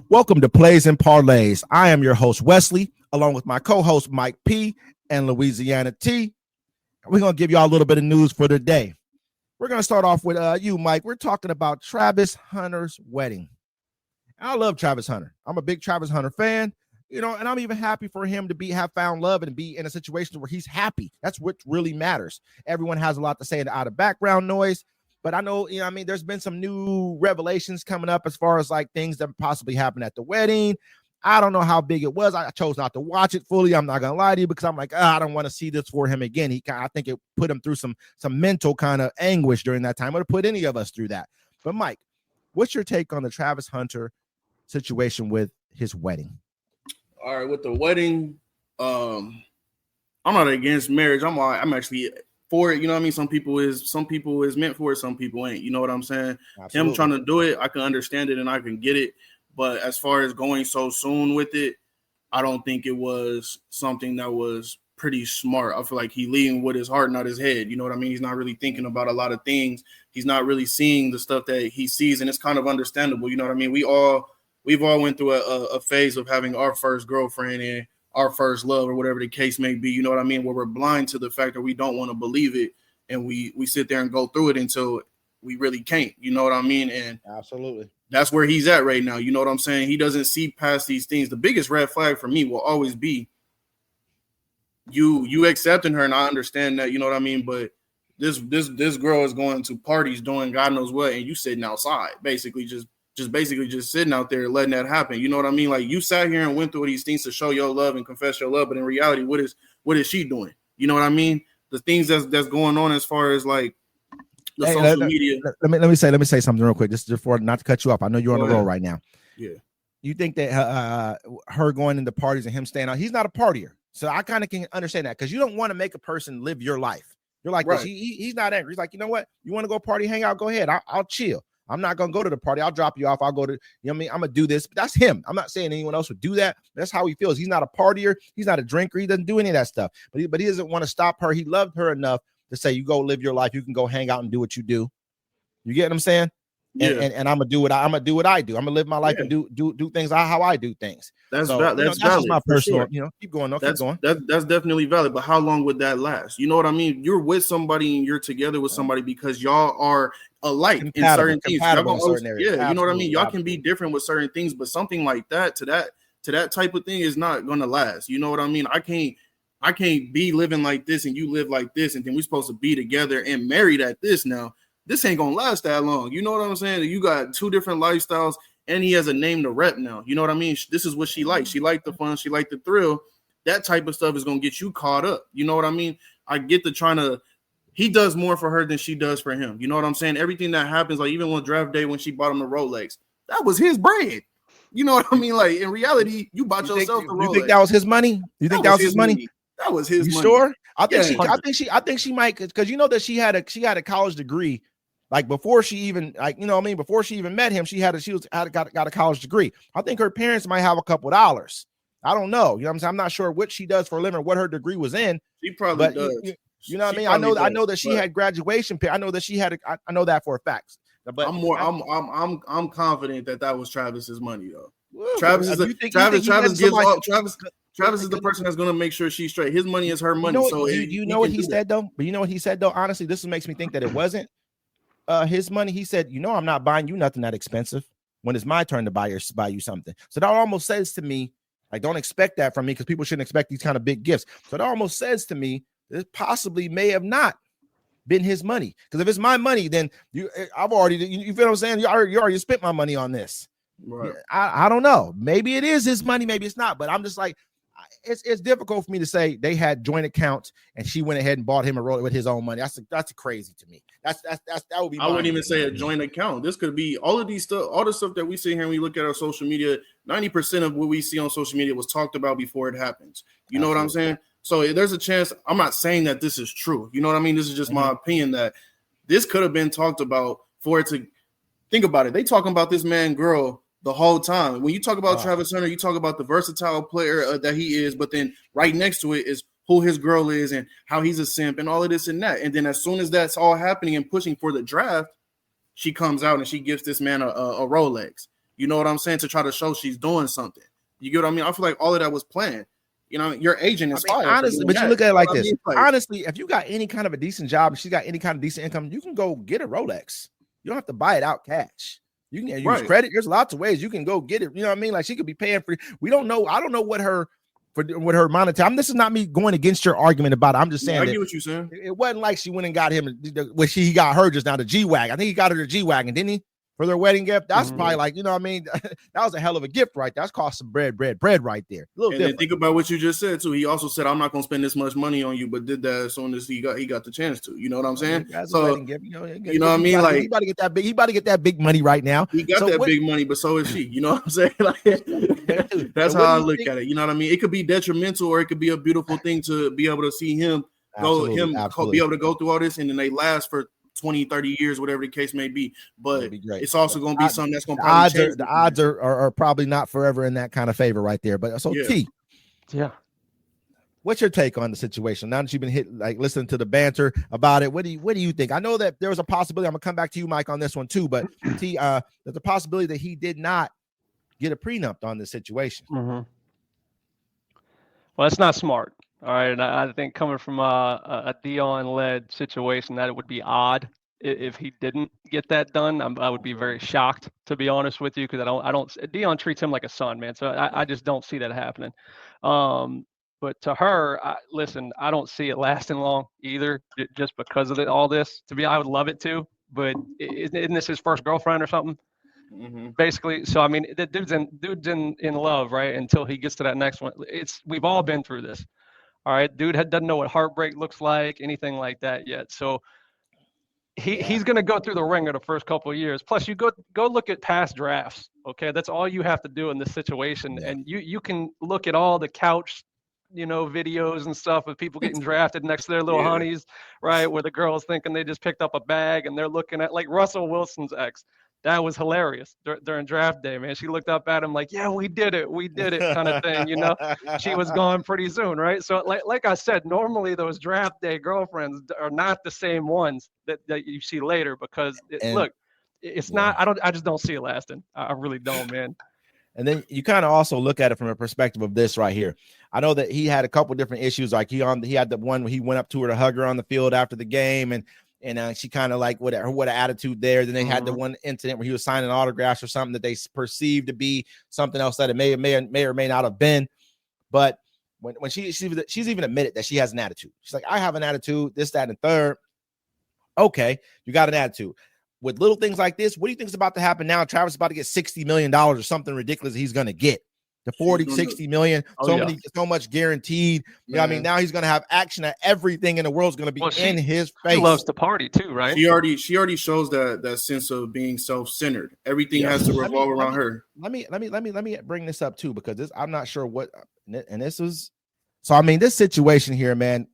Welcome to Plays and Parlays. I am your host, Wesley, along with my co-host, Mike P. and Louisiana T. We're going to give you all a little bit of news for the day. We're going to start off with you, Mike. We're talking about Travis Hunter's wedding. I love Travis Hunter. I'm a big Travis Hunter fan, and I'm even happy for him to have found love and be in a situation where he's happy. That's what really matters. Everyone has a lot to say out of background noise. But I know, there's been some new revelations coming up as far as like things that possibly happened at the wedding. I don't know how big it was. I chose not to watch it fully. I'm not going to lie to you because I'm like, I don't want to see this for him again. I think it put him through some mental kind of anguish during that time. It would have put any of us through that. But Mike, what's your take on the Travis Hunter situation with his wedding? All right, with the wedding, I'm not against marriage. I'm actually for it, Some people is meant for it, some people ain't. You know what I'm saying? Absolutely. Him trying to do it, I can understand it and I can get it. But as far as going so soon with it, I don't think it was something that was pretty smart. I feel like he leading with his heart, not his head. You know what I mean? He's not really thinking about a lot of things. He's not really seeing the stuff that he sees, and it's kind of understandable. You know what I mean? We've all went through a phase of having our first girlfriend and our first love or whatever the case may be, you know what I mean, where we're blind to the fact that we don't want to believe it, and we sit there and go through it until we really can't, you know what I mean? And absolutely, that's where he's at right now, you know what I'm saying? He doesn't see past these things. The biggest red flag for me will always be you accepting her, and I understand that, you know what I mean, but this girl is going to parties doing God knows what, and you sitting outside, basically just sitting out there letting that happen. You know what I mean? Like, you sat here and went through these things to show your love and confess your love, but in reality, what is she doing? You know what I mean? The things that's going on as far as like the social media. Let me say something real quick, just before, not to cut you off. I know you're on the roll right now. Yeah. You think that her going into parties and him staying out, he's not a partier. So I kind of can understand that, because you don't want to make a person live your life. You're like, right. He's not angry. He's like, you know what? You want to go party, hang out, go ahead. I'll chill. I'm not going to go to the party. I'll drop you off. I'll go to, I'm going to do this. But that's him. I'm not saying anyone else would do that. That's how he feels. He's not a partier. He's not a drinker. He doesn't do any of that stuff. But he doesn't want to stop her. He loved her enough to say, you go live your life. You can go hang out and do what you do. You get what I'm saying? Yeah. And I'm gonna do what I do. I'm gonna live my life and do things how I do things. That's valid. My personal. Sure. Keep going. Keep going. That's definitely valid. But how long would that last? You know what I mean? You're with somebody and you're together with somebody because y'all are alike in certain things. You know what I mean? Y'all can be different with certain things, but something like that to that type of thing is not gonna last. You know what I mean? I can't be living like this and you live like this, and then we're supposed to be together and married at this now. This ain't gonna last that long. You know what I'm saying? You got two different lifestyles, and he has a name to rep now. You know what I mean? This is what she likes. She liked the fun. She liked the thrill. That type of stuff is gonna get you caught up. You know what I mean? I get he does more for her than she does for him. You know what I'm saying? Everything that happens, like even on draft day when she bought him the Rolex, that was his bread. You know what I mean? Like, in reality, you bought yourself the Rolex. You think that was his money? You think that was his money? That was his money. You sure? I think she might, because you know that she had a college degree. Like before she even, before she even met him, she got a college degree. I think her parents might have a couple dollars. I don't know. You know what I'm saying? I'm not sure what she does for a living, what her degree was in. She probably does. You know what I mean? I know that she had graduation pay. I know that she had. I know that for a fact. But I'm confident that was Travis's money though. Well, Travis is the person that's going to make sure she's straight. His money is her money. You know what he said though? But you know what he said though? Honestly, this makes me think that it wasn't his money. He said, I'm not buying you nothing that expensive when it's my turn to buy you something. So that almost says to me, like, don't expect that from me, because people shouldn't expect these kind of big gifts. So that almost says to me, it possibly may have not been his money. Because if it's my money, then I've already, you feel what I'm saying? You already spent my money on this. Right. I don't know. Maybe it is his money, maybe it's not. But I'm just like, it's difficult for me to say they had joint accounts and she went ahead and bought him a Rolex with his own money. That's crazy to me. That would be. I wouldn't even say a joint account. This could be all of these stuff, all the stuff that we see here and we look at our social media. 90% of what we see on social media was talked about before it happens. You know what I'm saying? So there's a chance. I'm not saying that this is true. You know what I mean? This is just my opinion that this could have been talked about for it to. Think about it. They talking about this man, girl, the whole time. When you talk about Travis Hunter, you talk about the versatile player that he is, but then right next to it is who his girl is and how he's a simp and all of this and that. And then as soon as that's all happening and pushing for the draft, she comes out and she gives this man a Rolex. You know what I'm saying? To try to show she's doing something. You get what I mean? I feel like all of that was planned. You know, your agent is fired. Honestly, but you look at it like this. Honestly, if you got any kind of a decent job and she got any kind of decent income, you can go get a Rolex. You don't have to buy it out cash. You can use credit. There's lots of ways you can go get it. You know what I mean? Like she could be paying for. We don't know. I don't know what her monetary. This is not me going against your argument about it. I'm just saying. I get what you're saying. It wasn't like she went and got him. He got her just now the G-Wagon. I think he got her the G-Wagon, didn't he? For their wedding gift. That's probably like, you know what I mean? That was a hell of a gift right there. That's cost some bread right there. And then think about what you just said too. He also said, I'm not going to spend this much money on you, but did that as soon as he got the chance to. You know what I'm saying? So, you know what I mean? Like, he about to get that big. He about to get that big money right now. He got that big money, but so is she. You know what I'm saying? Like, that's how I look at it. You know what I mean? It could be detrimental, or it could be a beautiful thing to be able to see him be able to go through all this, and then they last for 20, 30 years, whatever the case may be. But it's also going to be something that's going to probably change. The odds are probably not forever in that kind of favor right there. But so T, what's your take on the situation now that you've been listening to the banter about it? What do you think? I know that there was a possibility. I'm gonna come back to you, Mike, on this one too. But T, there's a possibility that he did not get a prenup on this situation. Well, that's not smart. All right, and I think coming from a Dion-led situation, that it would be odd if he didn't get that done. I would be very shocked, to be honest with you, because I don't. Dion treats him like a son, man. So I just don't see that happening. But to her, listen, I don't see it lasting long either, just because of all this. I would love it to, but isn't this his first girlfriend or something? Basically, so I mean, the dude's in love, right? Until he gets to that next one. We've all been through this. All right, dude doesn't know what heartbreak looks like, anything like that yet. So he's going to go through the ringer the first couple of years. Plus, you go look at past drafts. Okay, that's all you have to do in this situation, and you can look at all the couch, videos and stuff of people getting drafted next to their little honeys, right? Where the girl's thinking they just picked up a bag, and they're looking at like Russell Wilson's ex. That was hilarious during draft day, man. She looked up at him like, yeah, we did it kind of thing, She was gone pretty soon, right? So like I said, normally those draft day girlfriends are not the same ones that you see later because, it's not – I just don't see it lasting. I really don't, man. And then you kind of also look at it from a perspective of this right here. I know that he had a couple different issues. Like he had the one where he went up to her to hug her on the field after the game, and she kind of like what an attitude there. Then they had the one incident where he was signing autographs or something that they perceived to be something else that it may or may not have been. But when she's even admitted that she has an attitude. She's like, I have an attitude, this, that, and third. Okay, you got an attitude. With little things like this, what do you think is about to happen now? Travis is about to get $60 million or something ridiculous he's going to get. The 40, 60 million, so much guaranteed. I mean, now he's going to have action at everything in the world is going to be in his face. She loves to party too, right? She already shows that sense of being self-centered. Everything has to revolve around her. Let me bring this up too, because I'm not sure what, and this is, so I mean, this situation here, man,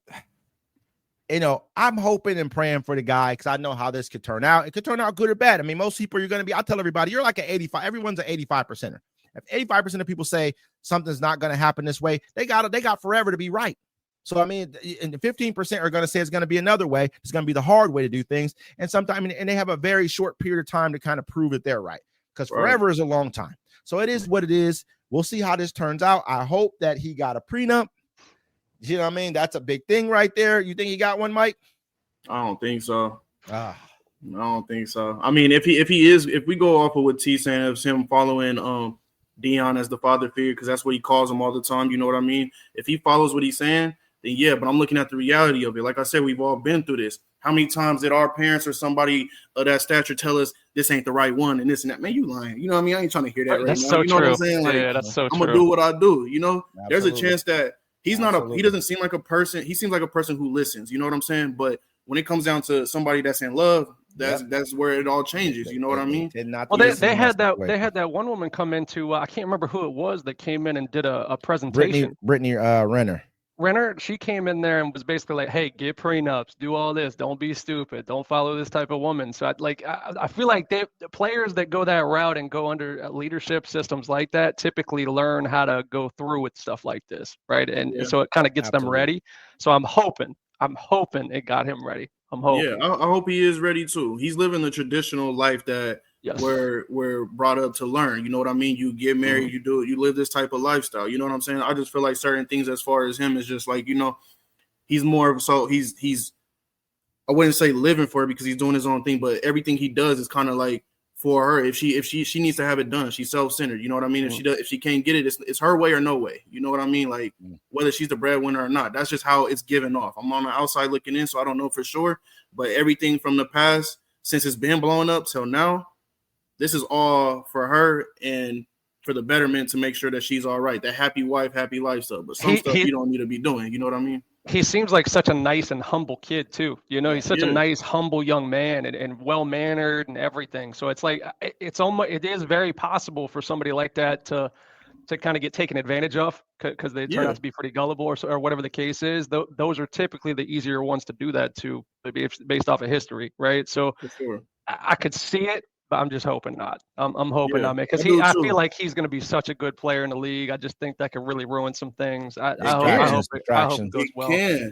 I'm hoping and praying for the guy because I know how this could turn out. It could turn out good or bad. I mean, most people I tell everybody, you're like an 85, everyone's an 85%er. If 85% of people say something's not going to happen this way, they got forever to be right. So, I mean, and the 15% are going to say it's going to be another way. It's going to be the hard way to do things. And sometimes, and they have a very short period of time to kind of prove that they're right because forever is a long time. So it is what it is. We'll see how this turns out. I hope that he got a prenup. You know what I mean? That's a big thing right there. You think he got one, Mike? I don't think so. I don't think so. I mean, if we go off of what T saying of him following Dion as the father figure, because that's what he calls him all the time. You know what I mean? If he follows what he's saying, then yeah, but I'm looking at the reality of it. Like I said, we've all been through this. How many times did our parents or somebody of that stature tell us this ain't the right one and this and that? Man, you lying. You know what I mean? I ain't trying to hear that right that's now. So you know true. what I'm saying? Like, yeah, that's so I'm true. going to do what I do. Absolutely. There's a chance that he's he doesn't seem like a person. He seems like a person who listens. You know what I'm saying? But when it comes down to somebody that's in love, that's where it all changes. You know what I mean? Well, they had that one woman come into I can't remember who it was that came in and did a presentation. Brittany Renner. She came in there and was basically like, "Hey, get prenups, do all this, don't be stupid, don't follow this type of woman." So I feel like the players that go that route and go under leadership systems like that typically learn how to go through with stuff like this, right? And so it kind of gets them ready. So I'm hoping it got him ready. I'm hoping. Yeah, I hope he is ready too. He's living the traditional life that we're brought up to learn. You know what I mean? You get married, you live this type of lifestyle. You know what I'm saying? I just feel like certain things as far as him is just like, he's more of he's I wouldn't say living for it because he's doing his own thing, but everything he does is kind of like for her. If she needs to have it done, she's self-centered. You know what I mean? If she can't get it, it's her way or no way. You know what I mean? Like whether she's the breadwinner or not, that's just how it's given off. I'm on the outside looking in, so I don't know for sure. But everything from the past, since it's been blown up till now, this is all for her and for the betterment to make sure that she's all right. That happy wife, happy lifestyle. But some stuff you don't need to be doing. You know what I mean? He seems like such a nice and humble kid too. He's such a nice, humble young man and well-mannered and everything. So it's like, it is very possible for somebody like that to kind of get taken advantage of because they turn out to be pretty gullible or whatever the case is. Those are typically the easier ones to do that to, maybe based off of history. Right. So I could see it, but I'm just hoping not. I'm hoping not, because I feel like he's going to be such a good player in the league. I just think that could really ruin some things. I hope it goes well.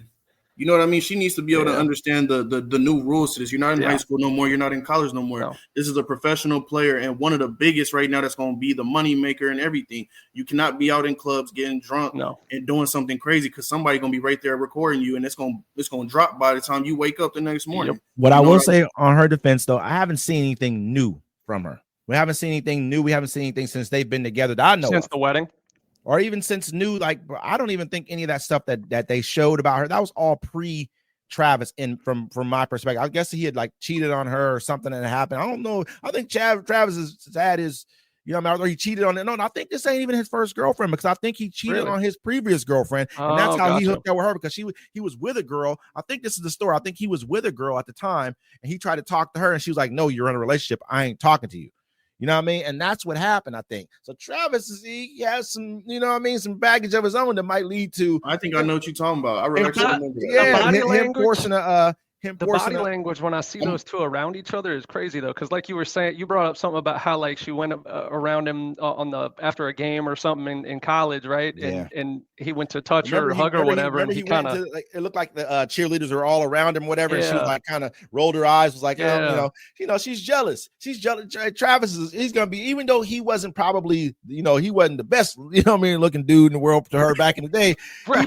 You know what I mean? She needs to be able to understand the new rules to this. You're not in high school no more. You're not in college no more. No. This is a professional player and one of the biggest right now that's going to be the money maker and everything. You cannot be out in clubs getting drunk and doing something crazy because somebody's going to be right there recording you, and it's going to drop by the time you wake up the next morning. What I will say on her defense, though, I haven't seen anything new from her. We haven't seen anything new. We haven't seen anything since they've been together that I know since the wedding. Or even since new, like I don't even think any of that stuff that they showed about her, that was all pre-Travis. And from my perspective, I guess he had like cheated on her or something that happened. I don't know. I think Travis's dad is, or he cheated on it. No, I think this ain't even his first girlfriend because I think he cheated on his previous girlfriend, and that's how he hooked up with her because he was with a girl. I think this is the story. I think he was with a girl at the time, and he tried to talk to her, and she was like, "No, you're in a relationship. I ain't talking to you." You know what I mean? And that's what happened, I think. So Travis, he has some, some baggage of his own that might lead to. I think I know what you're talking about. I remember the body language when I see those two around each other is crazy though, because like you were saying, you brought up something about how like she went around him after a game or something in college, right? And he went to touch her or hug her or whatever, and he kind of it looked like the cheerleaders were all around him, whatever. And she was like kind of rolled her eyes, was like, she's jealous. She's jealous. Travis he's gonna be, even though he wasn't probably, he wasn't the best, looking dude in the world to her back in the day. Right. He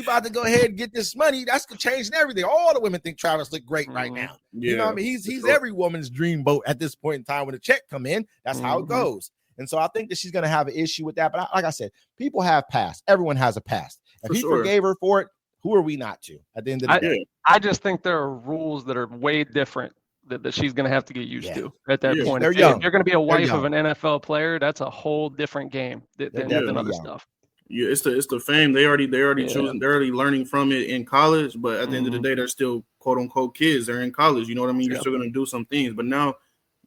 about to go ahead and get this money. That's changing everything. All the women think Travis look great right now. You know what I mean? He's every woman's dream boat at this point in time. When the check come in, that's how it goes. And so I think that she's going to have an issue with that. But like I said, people have past. Everyone has a past. If he forgave her for it, who are we not to at the end of the day? I just think there are rules that are way different that she's going to have to get used to at that point. If you're going to be a wife of an NFL player, that's a whole different game than other stuff. Yeah, it's the fame. They already choosing. They're already learning from it in college, but at the end of the day, they're still quote unquote kids. They're in college. You know what I mean? You're still gonna do some things, but now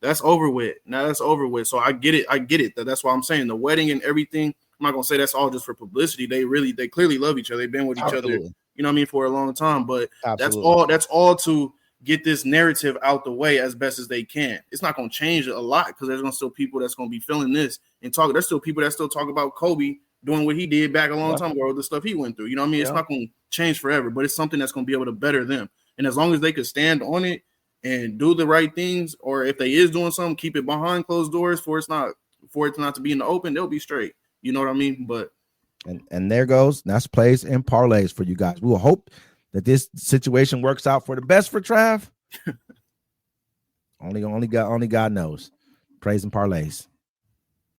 that's over with. So I get it. That's why I'm saying the wedding and everything. I'm not gonna say that's all just for publicity. They clearly love each other. They've been with each other, you know what I mean, for a long time. But that's all to get this narrative out the way as best as they can. It's not gonna change a lot because there's gonna still people that's gonna be feeling this and talk. There's still people that still talk about Kobe doing what he did back a long time ago, the stuff he went through. You know what I mean? It's not going to change forever, but it's something that's going to be able to better them. And as long as they could stand on it and do the right things, or if they is doing something, keep it behind closed doors for it not to be in the open, they'll be straight. You know what I mean? But and there goes. That's plays and parlays for you guys. We will hope that this situation works out for the best for Trav. Only God knows. Praise and parlays.